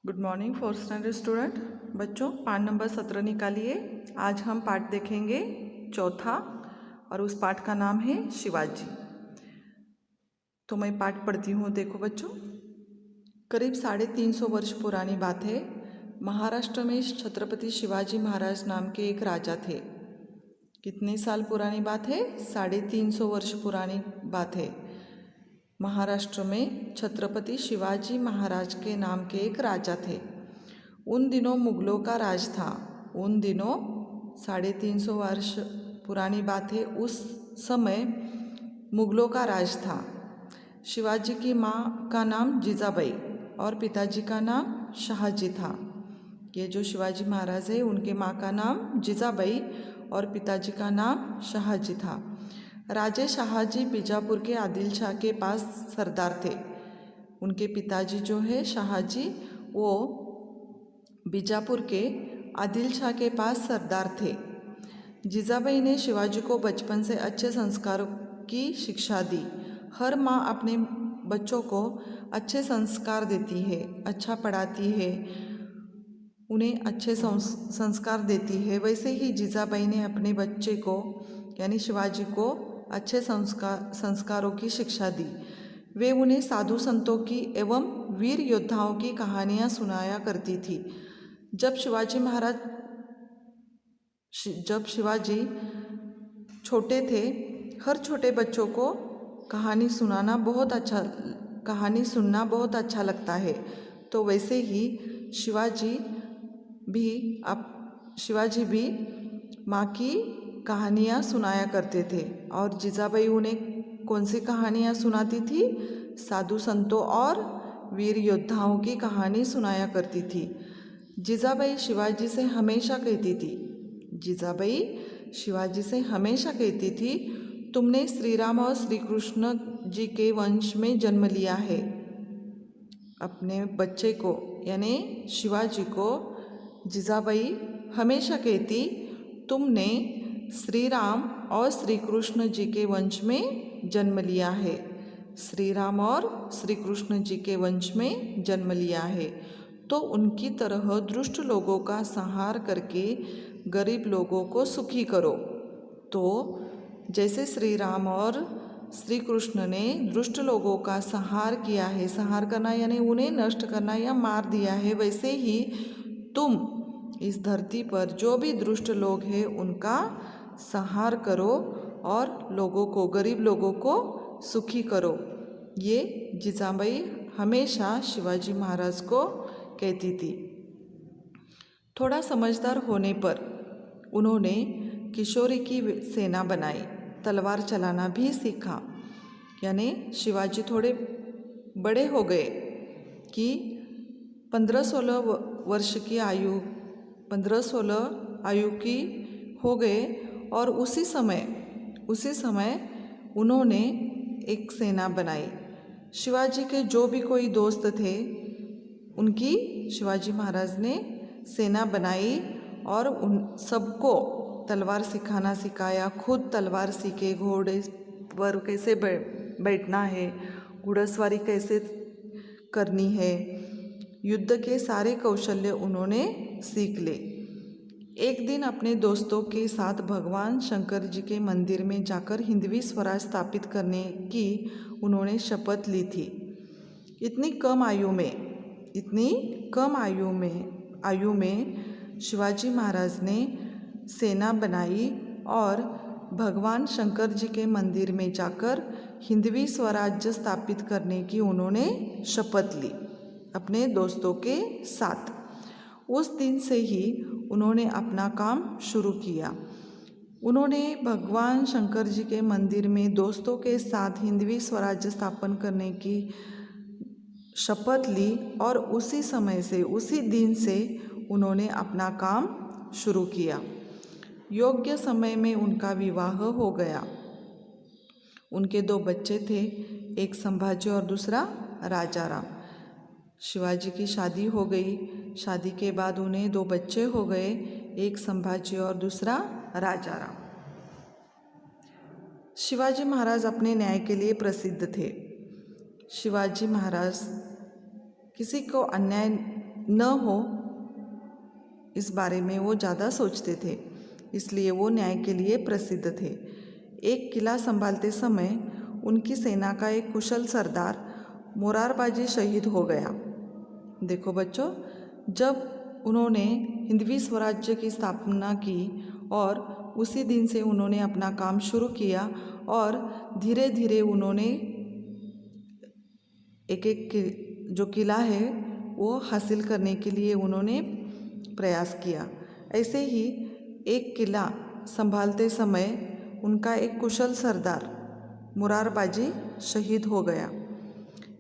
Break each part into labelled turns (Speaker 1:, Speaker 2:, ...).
Speaker 1: Good morning fourth standard student. बच्चों पाठ number 17 निकालिए। आज हम पाठ देखेंगे चौथा और उस पाठ का नाम है शिवाजी। तो मैं पाठ पढ़ती हूँ। देखो बच्चों, करीब 350 वर्ष पुरानी बात है। महाराष्ट्र में छत्रपति शिवाजी महाराज नाम के एक राजा थे। कितने साल पुरानी बात है? 350 वर्ष पुरानी बात है। महाराष्ट्र में छत्रपति शिवाजी महाराज के नाम के एक राजा थे। उन दिनों मुगलों का राज था। उन दिनों 350 वर्ष पुरानी बात है। उस समय मुगलों का राज था। शिवाजी की माँ का नाम जिजाबाई और पिताजी का नाम शाहजी था। ये जो शिवाजी महाराज है उनके माँ का नाम जिजाबाई और पिताजी का नाम शाहजी था। राजे शाहजी बीजापुर के आदिल शाह के पास सरदार थे। उनके पिताजी जो है शाहजी, वो बीजापुर के आदिल शाह के पास सरदार थे। जिजाबाई ने शिवाजी को बचपन से अच्छे संस्कारों की शिक्षा दी। हर माँ अपने बच्चों को अच्छे संस्कार देती है, अच्छा पढ़ाती है, उन्हें अच्छे संस्कार देती है। वैसे ही जिजाबाई ने अपने बच्चे को यानी शिवाजी को अच्छे संस्कारों की शिक्षा दी। वे उन्हें साधु संतों की एवं वीर योद्धाओं की कहानियाँ सुनाया करती थी। जब शिवाजी छोटे थे, हर छोटे बच्चों को कहानी सुनना बहुत अच्छा लगता है। तो वैसे ही शिवाजी भी माँ की कहानियाँ सुनाया करते थे। और जिजाबाई उन्हें कौन सी कहानियाँ सुनाती थी? साधु संतों और वीर योद्धाओं की कहानी सुनाया करती थी। जिजाबाई शिवाजी से हमेशा कहती थी, तुमने श्री राम और श्री कृष्ण जी के वंश में जन्म लिया है। अपने बच्चे को यानी शिवाजी को जिजाबाई हमेशा कहती, तुमने श्री राम और श्री कृष्ण जी के वंश में जन्म लिया है। श्री राम और श्री कृष्ण जी के वंश में जन्म लिया है, तो उनकी तरह दुष्ट लोगों का संहार करके गरीब लोगों को सुखी करो। तो जैसे श्री राम और श्री कृष्ण ने दुष्ट लोगों का संहार किया है, संहार करना यानी उन्हें नष्ट करना या मार दिया है, वैसे ही तुम इस धरती पर जो भी दुष्ट लोग हैं उनका संहार करो और गरीब लोगों को सुखी करो। ये जिजाबाई हमेशा शिवाजी महाराज को कहती थी। थोड़ा समझदार होने पर उन्होंने किशोरी की सेना बनाई, तलवार चलाना भी सीखा। यानी शिवाजी थोड़े बड़े हो गए कि 15-16 वर्ष की आयु 15-16 आयु की हो गए और उसी समय उन्होंने एक सेना बनाई। शिवाजी के जो भी कोई दोस्त थे उनकी शिवाजी महाराज ने सेना बनाई और उन सबको तलवार सिखाया। खुद तलवार सीखे, घोड़े पर कैसे बैठना है, घुड़सवारी कैसे करनी है, युद्ध के सारे कौशल्य उन्होंने सीख ले। एक दिन अपने दोस्तों के साथ भगवान शंकर जी के मंदिर में जाकर हिंदवी स्वराज स्थापित करने की उन्होंने शपथ ली थी। इतनी कम आयु में शिवाजी महाराज ने सेना बनाई और भगवान शंकर जी के मंदिर में जाकर हिंदवी स्वराज्य स्थापित करने की उन्होंने शपथ ली अपने दोस्तों के साथ। उस दिन से ही उन्होंने अपना काम शुरू किया। उन्होंने भगवान शंकर जी के मंदिर में दोस्तों के साथ हिंदवी स्वराज्य स्थापन करने की शपथ ली और उसी दिन से उन्होंने अपना काम शुरू किया। योग्य समय में उनका विवाह हो गया। उनके 2 बच्चे थे, एक संभाजी और दूसरा राजाराम। शिवाजी की शादी हो गई। शादी के बाद उन्हें 2 बच्चे हो गए, एक संभाजी और दूसरा राजाराम। शिवाजी महाराज अपने न्याय के लिए प्रसिद्ध थे। शिवाजी महाराज किसी को अन्याय न हो, इस बारे में वो ज़्यादा सोचते थे, इसलिए वो न्याय के लिए प्रसिद्ध थे। एक किला संभालते समय उनकी सेना का एक कुशल सरदार मोरारबाजी शहीद हो गया। देखो बच्चों, जब उन्होंने हिंदवी स्वराज्य की स्थापना की और उसी दिन से उन्होंने अपना काम शुरू किया और धीरे धीरे उन्होंने एक एक जो किला है वो हासिल करने के लिए उन्होंने प्रयास किया। ऐसे ही एक किला संभालते समय उनका एक कुशल सरदार मोरारबाजी शहीद हो गया।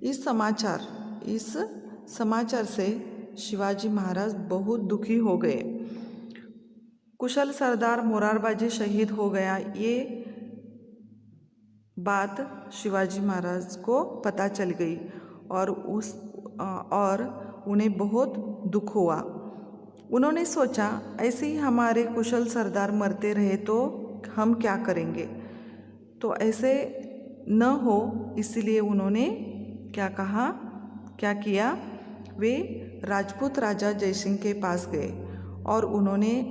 Speaker 1: इस समाचार से शिवाजी महाराज बहुत दुखी हो गए। कुशल सरदार मोरारबाजी शहीद हो गया, ये बात शिवाजी महाराज को पता चल गई और उन्हें बहुत दुख हुआ। उन्होंने सोचा, ऐसे ही हमारे कुशल सरदार मरते रहे तो हम क्या करेंगे, तो ऐसे न हो, इसलिए उन्होंने क्या किया, वे राजपूत राजा जयसिंह के पास गए और उन्होंने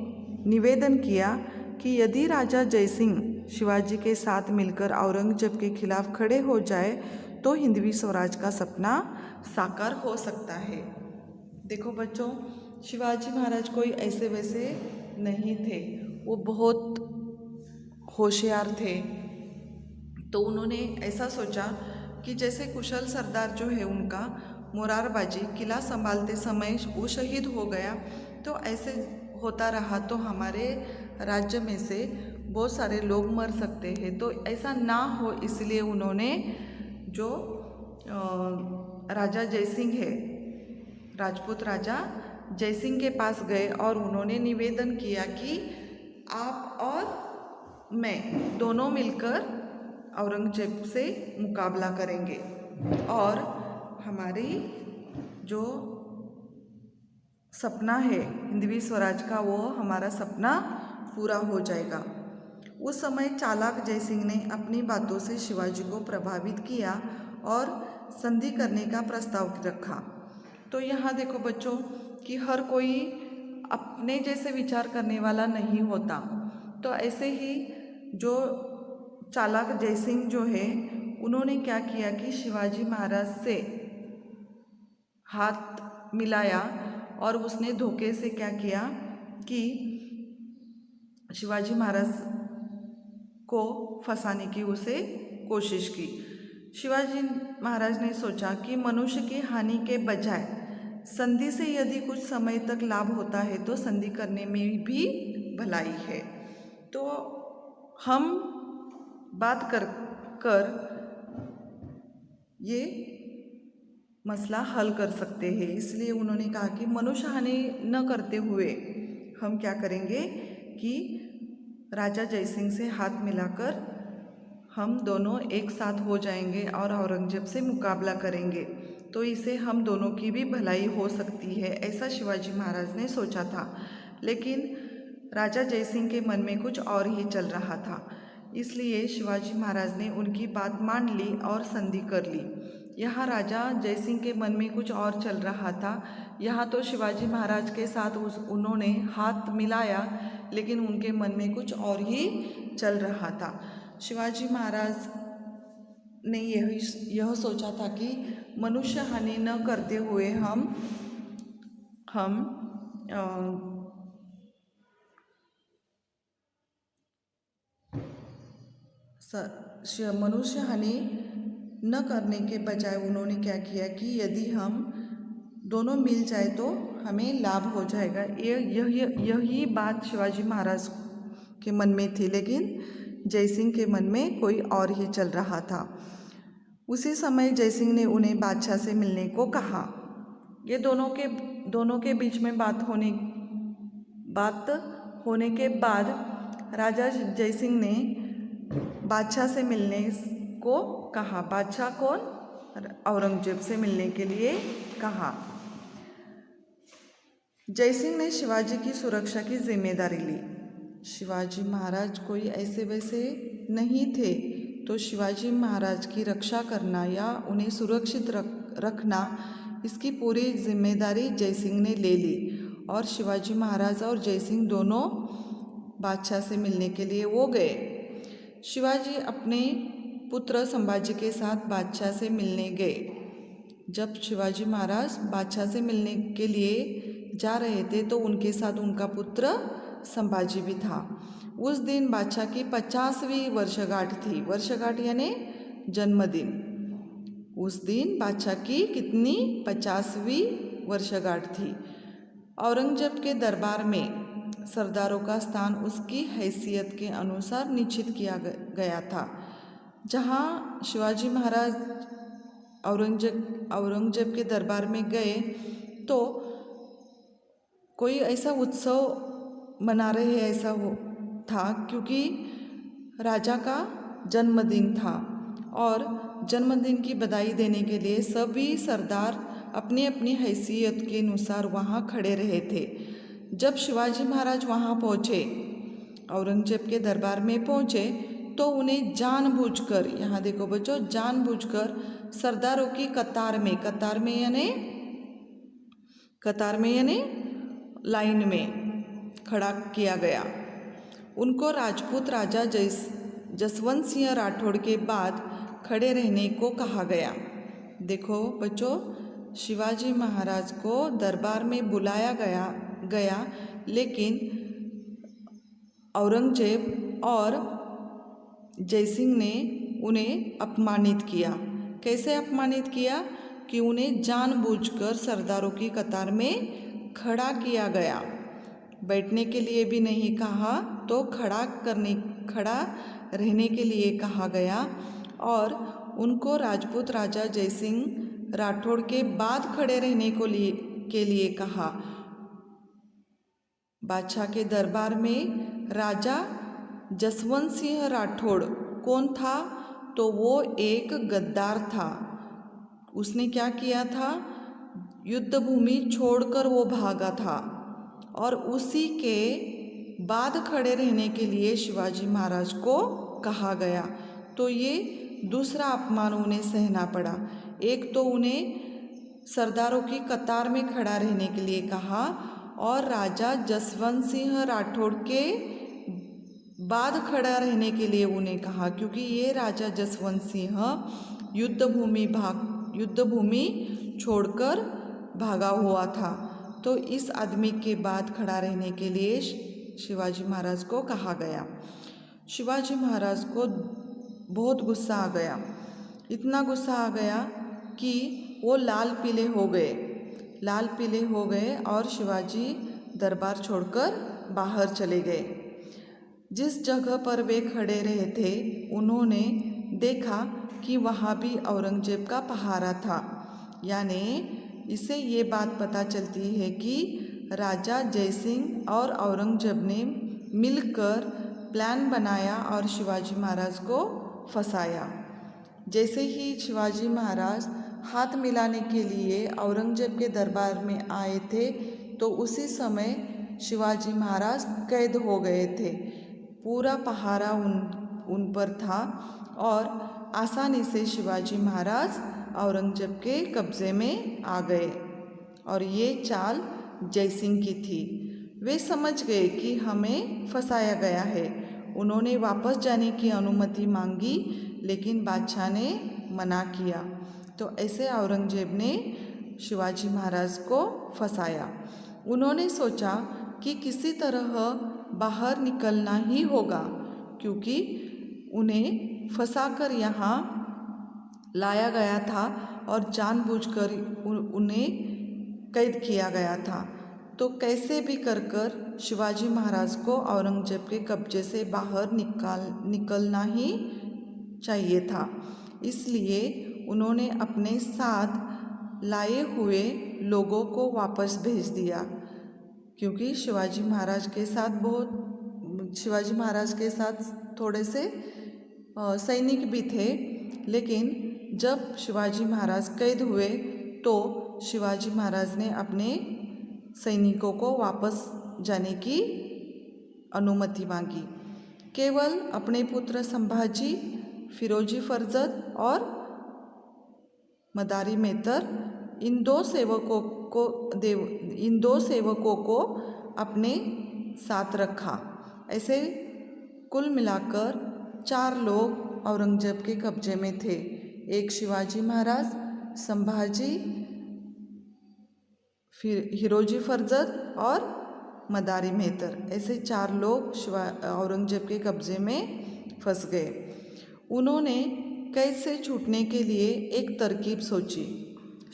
Speaker 1: निवेदन किया कि यदि राजा जयसिंह शिवाजी के साथ मिलकर औरंगजेब के खिलाफ खड़े हो जाए तो हिंदवी स्वराज का सपना साकार हो सकता है। देखो बच्चों, शिवाजी महाराज कोई ऐसे वैसे नहीं थे, वो बहुत होशियार थे। तो उन्होंने ऐसा सोचा कि जैसे कुशल सरदार जो है उनका मोरारबाजी किला संभालते समय वो शहीद हो गया, तो ऐसे होता रहा तो हमारे राज्य में से बहुत सारे लोग मर सकते हैं, तो ऐसा ना हो, इसलिए उन्होंने जो राजा जयसिंह है, राजपूत राजा जयसिंह के पास गए और उन्होंने निवेदन किया कि आप और मैं दोनों मिलकर औरंगजेब से मुकाबला करेंगे और हमारी जो सपना है हिंदवी स्वराज का, वो हमारा सपना पूरा हो जाएगा। उस समय चालाक जयसिंह ने अपनी बातों से शिवाजी को प्रभावित किया और संधि करने का प्रस्ताव रखा। तो यहाँ देखो बच्चों कि हर कोई अपने जैसे विचार करने वाला नहीं होता, तो ऐसे ही जो चालाक जयसिंह जो है उन्होंने क्या किया कि शिवाजी महाराज से हाथ मिलाया और उसने धोखे से क्या किया कि शिवाजी महाराज को फंसाने की उसे कोशिश की। शिवाजी महाराज ने सोचा कि मनुष्य की हानि के बजाय संधि से यदि कुछ समय तक लाभ होता है तो संधि करने में भी भलाई है, तो हम बात कर ये मसला हल कर सकते हैं। इसलिए उन्होंने कहा कि मनुष्य हानि न करते हुए हम क्या करेंगे कि राजा जयसिंह से हाथ मिलाकर हम दोनों एक साथ हो जाएंगे और औरंगजेब से मुकाबला करेंगे, तो इसे हम दोनों की भी भलाई हो सकती है, ऐसा शिवाजी महाराज ने सोचा था। लेकिन राजा जयसिंह के मन में कुछ और ही चल रहा था, इसलिए शिवाजी महाराज ने उनकी बात मान ली और संधि कर ली। यहाँ राजा जयसिंह के मन में कुछ और चल रहा था। यहाँ तो शिवाजी महाराज के साथ उन्होंने हाथ मिलाया, लेकिन उनके मन में कुछ और ही चल रहा था। शिवाजी महाराज ने यह सोचा था कि मनुष्य हानि न करते हुए हम मनुष्य हानि न करने के बजाय उन्होंने क्या किया कि यदि हम दोनों मिल जाए तो हमें लाभ हो जाएगा। यही बात शिवाजी महाराज के मन में थी, लेकिन जयसिंह के मन में कोई और ही चल रहा था। उसी समय जयसिंह ने उन्हें बादशाह से मिलने को कहा। ये दोनों के बीच में बात होने के बाद राजा जयसिंह ने बादशाह से मिलने को कहा। बादशाह कौन? औरंगजेब से मिलने के लिए कहा। जयसिंह ने शिवाजी की सुरक्षा की जिम्मेदारी ली। शिवाजी महाराज कोई ऐसे वैसे नहीं थे, तो शिवाजी महाराज की रक्षा करना या उन्हें सुरक्षित रखना इसकी पूरी जिम्मेदारी जयसिंह ने ले ली और शिवाजी महाराज और जयसिंह दोनों बादशाह से मिलने के लिए वो गए। शिवाजी अपने पुत्र संभाजी के साथ बादशाह से मिलने गए। जब शिवाजी महाराज बादशाह से मिलने के लिए जा रहे थे तो उनके साथ उनका पुत्र संभाजी भी था। उस दिन बादशाह की 50वीं वर्षगांठ थी। वर्षगांठ यानी जन्मदिन। उस दिन बादशाह की कितनी 50वीं वर्षगांठ थी। औरंगजेब के दरबार में सरदारों का स्थान उसकी हैसियत के अनुसार निश्चित किया गया था। जहाँ शिवाजी महाराज औरंगजेब के दरबार में गए तो कोई ऐसा उत्सव मना रहे ऐसा था, क्योंकि राजा का जन्मदिन था और जन्मदिन की बधाई देने के लिए सभी सरदार अपनी अपनी हैसियत के अनुसार वहाँ खड़े रहे थे। जब शिवाजी महाराज वहाँ पहुँचे, औरंगजेब के दरबार में पहुँचे, तो उन्हें जानबूझकर, यहाँ देखो बच्चों, जानबूझकर सरदारों की कतार में यानी लाइन में खड़ा किया गया। उनको राजपूत राजा जसवंत सिंह राठौड़ के बाद खड़े रहने को कहा गया। देखो बच्चों, शिवाजी महाराज को दरबार में बुलाया गया, लेकिन औरंगजेब और जयसिंह ने उन्हें अपमानित किया। कैसे अपमानित किया? कि उन्हें जानबूझकर सरदारों की कतार में खड़ा किया गया। बैठने के लिए भी नहीं कहा, तो खड़ा रहने के लिए कहा गया और उनको राजपूत राजा जयसिंह राठौड़ के बाद खड़े रहने के लिए कहा। बादशाह के दरबार में राजा जसवंत सिंह राठौड़ कौन था? तो वो एक गद्दार था। उसने क्या किया था? युद्ध भूमि छोड़कर वो भागा था और उसी के बाद खड़े रहने के लिए शिवाजी महाराज को कहा गया। तो ये दूसरा अपमान उन्हें सहना पड़ा। एक तो उन्हें सरदारों की कतार में खड़ा रहने के लिए कहा और राजा जसवंत सिंह राठौड़ के बाद खड़ा रहने के लिए उन्हें कहा, क्योंकि ये राजा जसवंत सिंह युद्ध भूमि छोड़कर भागा हुआ था। तो इस आदमी के बाद खड़ा रहने के लिए शिवाजी महाराज को कहा गया। शिवाजी महाराज को बहुत गुस्सा आ गया। इतना गुस्सा आ गया कि वो लाल पीले हो गए और शिवाजी दरबार छोड़कर बाहर चले गए। जिस जगह पर वे खड़े रहे थे, उन्होंने देखा कि वहाँ भी औरंगजेब का पहारा था। यानी इससे ये बात पता चलती है कि राजा जयसिंह और औरंगजेब ने मिलकर प्लान बनाया और शिवाजी महाराज को फंसाया। जैसे ही शिवाजी महाराज हाथ मिलाने के लिए औरंगजेब के दरबार में आए थे, तो उसी समय शिवाजी महाराज कैद हो गए थे। पूरा पहारा उन पर था और आसानी से शिवाजी महाराज औरंगजेब के कब्जे में आ गए। और ये चाल जयसिंह की थी। वे समझ गए कि हमें फंसाया गया है। उन्होंने वापस जाने की अनुमति मांगी, लेकिन बादशाह ने मना किया। तो ऐसे औरंगजेब ने शिवाजी महाराज को फंसाया। उन्होंने सोचा कि किसी तरह बाहर निकलना ही होगा, क्योंकि उन्हें फंसाकर यहाँ लाया गया था और जानबूझकर उन्हें कैद किया गया था। तो कैसे भी कर शिवाजी महाराज को औरंगजेब के कब्जे से बाहर निकलना ही चाहिए था। इसलिए उन्होंने अपने साथ लाए हुए लोगों को वापस भेज दिया, क्योंकि शिवाजी महाराज के साथ थोड़े से सैनिक भी थे। लेकिन जब शिवाजी महाराज कैद हुए तो शिवाजी महाराज ने अपने सैनिकों को वापस जाने की अनुमति मांगी। केवल अपने पुत्र संभाजी, फिरोजी फर्जद और मदारी मेहतर, इन दो सेवकों को अपने साथ रखा। ऐसे कुल मिलाकर 4 लोग औरंगजेब के कब्जे में थे। एक शिवाजी महाराज, संभाजी, फिर हिरोजी फर्जद और मदारी मेहतर। ऐसे 4 लोग औरंगजेब के कब्जे में फंस गए। उन्होंने कैद से छूटने के लिए एक तरकीब सोची।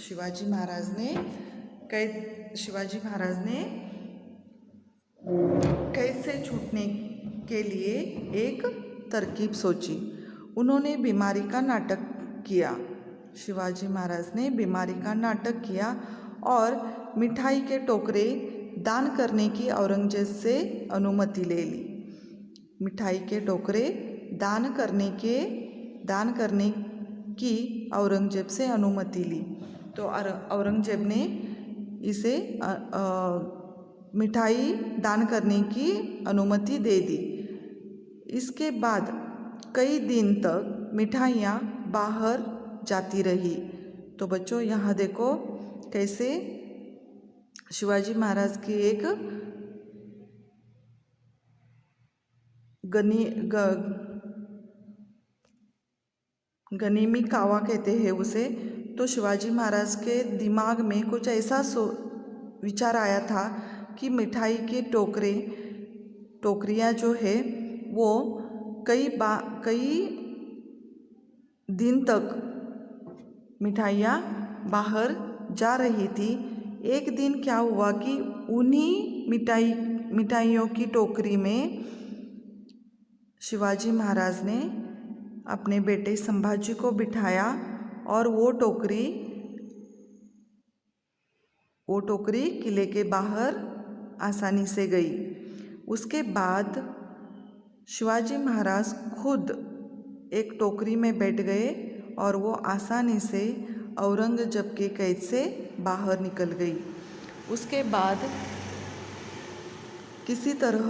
Speaker 1: शिवाजी महाराज ने कैद से छूटने के लिए एक तरकीब सोची। उन्होंने बीमारी का नाटक किया। शिवाजी महाराज ने बीमारी का नाटक किया और मिठाई के टोकरे दान करने की औरंगजेब से अनुमति ले ली। मिठाई के टोकरे दान करने की औरंगजेब से अनुमति ली तो औरंगजेब ने इसे मिठाई दान करने की अनुमति दे दी। इसके बाद कई दिन तक मिठाइयाँ बाहर जाती रही। तो बच्चों यहाँ देखो कैसे शिवाजी महाराज की एक गनीमी कावा कहते हैं उसे। तो शिवाजी महाराज के दिमाग में कुछ ऐसा विचार आया था कि मिठाई के टोकरियाँ जो है वो कई दिन तक मिठाइयाँ बाहर जा रही थी। एक दिन क्या हुआ कि उन्हीं मिठाइयों की टोकरी में शिवाजी महाराज ने अपने बेटे संभाजी को बिठाया और वो टोकरी किले के बाहर आसानी से गई। उसके बाद शिवाजी महाराज खुद एक टोकरी में बैठ गए और वो आसानी से औरंगजेब के कैद से बाहर निकल गई। उसके बाद किसी तरह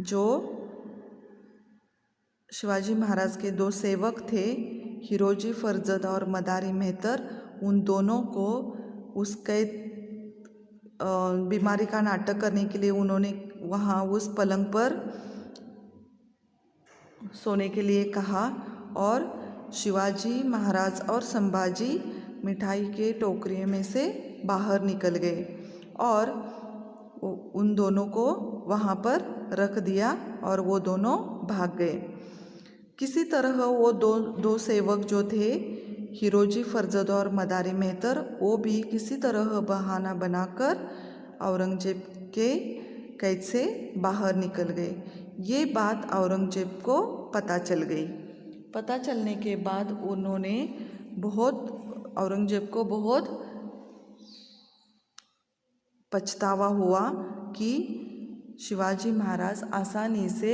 Speaker 1: जो शिवाजी महाराज के 2 सेवक थे, हिरोजी फर्जद और मदारी मेहतर, उन दोनों को उसके बीमारी का नाटक करने के लिए उन्होंने वहाँ उस पलंग पर सोने के लिए कहा और शिवाजी महाराज और संभाजी मिठाई के टोकरी में से बाहर निकल गए और उन दोनों को वहाँ पर रख दिया और वो दोनों भाग गए। किसी तरह वो दो सेवक जो थे, हिरोजी फर्जद और मदारी मेहतर, वो भी किसी तरह बहाना बनाकर औरंगजेब के कैद से बाहर निकल गए। ये बात औरंगजेब को पता चल गई। पता चलने के बाद औरंगजेब को बहुत पछतावा हुआ कि शिवाजी महाराज आसानी से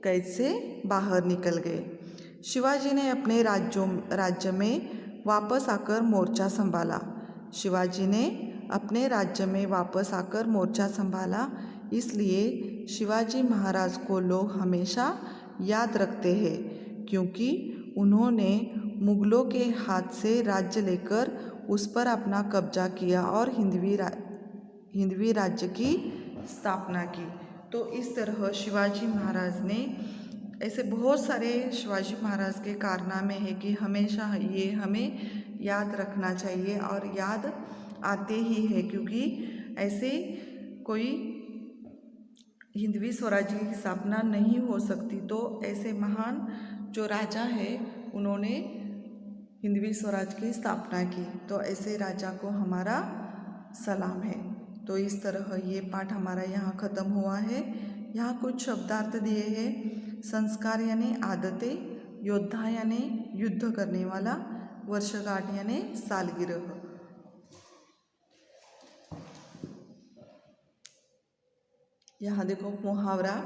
Speaker 1: कैद से बाहर निकल गए। शिवाजी ने अपने राज्य में वापस आकर मोर्चा संभाला। इसलिए शिवाजी महाराज को लोग हमेशा याद रखते हैं क्योंकि उन्होंने मुगलों के हाथ से राज्य लेकर उस पर अपना कब्जा किया और हिंदवी राज्य की स्थापना की। तो इस तरह शिवाजी महाराज ने ऐसे बहुत सारे शिवाजी महाराज के कारनामे हैं कि हमेशा ये हमें याद रखना चाहिए और याद आते ही है क्योंकि ऐसे कोई हिंदवी स्वराज्य की स्थापना नहीं हो सकती। तो ऐसे महान जो राजा है उन्होंने हिंदवी स्वराज की स्थापना की। तो ऐसे राजा को हमारा सलाम है। तो इस तरह ये पाठ हमारा यहाँ ख़त्म हुआ है। यहाँ कुछ शब्दार्थ दिए हैं। संस्कार यानी आदतें, योद्धा यानी युद्ध करने वाला, वर्षगांठ यानी सालगिरह। यहाँ देखो मुहावरा,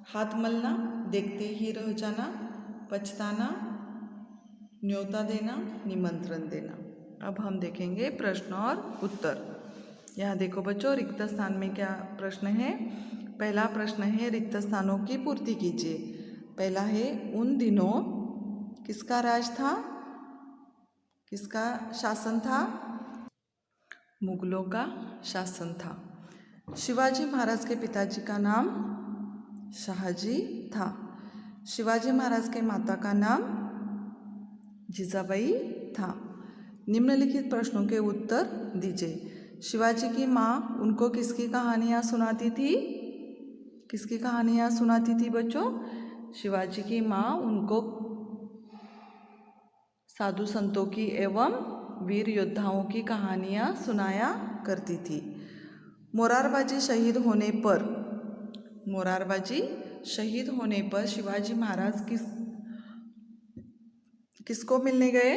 Speaker 1: हाथ मलना, देखते ही रह जाना, पछताना, न्योता देना, निमंत्रण देना। अब हम देखेंगे प्रश्न और उत्तर। यहाँ देखो बच्चों, रिक्त स्थान में क्या प्रश्न है। पहला प्रश्न है रिक्त स्थानों की पूर्ति कीजिए। पहला है उन दिनों किसका राज था? किसका शासन था? मुगलों का शासन था। शिवाजी महाराज के पिताजी का नाम शहाजी था। शिवाजी महाराज के माता का नाम जिजाबाई था। निम्नलिखित प्रश्नों के उत्तर दीजिए। शिवाजी की माँ उनको किसकी कहानियाँ सुनाती थी? किसकी कहानियाँ सुनाती थी बच्चों? शिवाजी की माँ उनको साधु संतों की एवं वीर योद्धाओं की कहानियाँ सुनाया करती थी। मोरारबाजी शहीद होने पर शिवाजी महाराज किसको मिलने गए?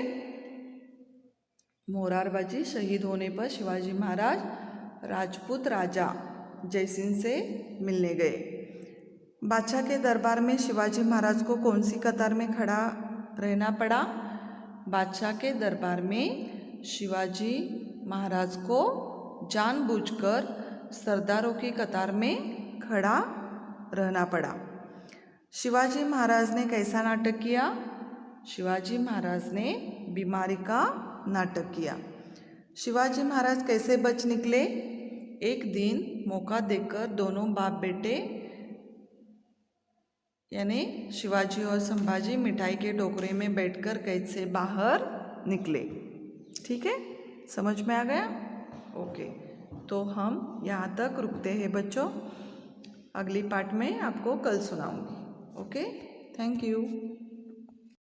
Speaker 1: मोरारबाजी शहीद होने पर शिवाजी महाराज राजपूत राजा जयसिंह से मिलने गए। बादशाह के दरबार में शिवाजी महाराज को कौन सी कतार में खड़ा रहना पड़ा? बादशाह के दरबार में शिवाजी महाराज को जानबूझकर सरदारों की कतार में खड़ा रहना पड़ा। शिवाजी महाराज ने कैसा नाटक किया? शिवाजी महाराज ने बीमारी का नाटक किया। शिवाजी महाराज कैसे बच निकले? एक दिन मौका देकर दोनों बाप बेटे यानी शिवाजी और संभाजी मिठाई के टोकरे में बैठकर कैद से बाहर निकले। ठीक है, समझ में आ गया? ओके, तो हम यहाँ तक रुकते हैं बच्चों। अगली पार्ट में आपको कल सुनाऊंगी। Okay, thank you.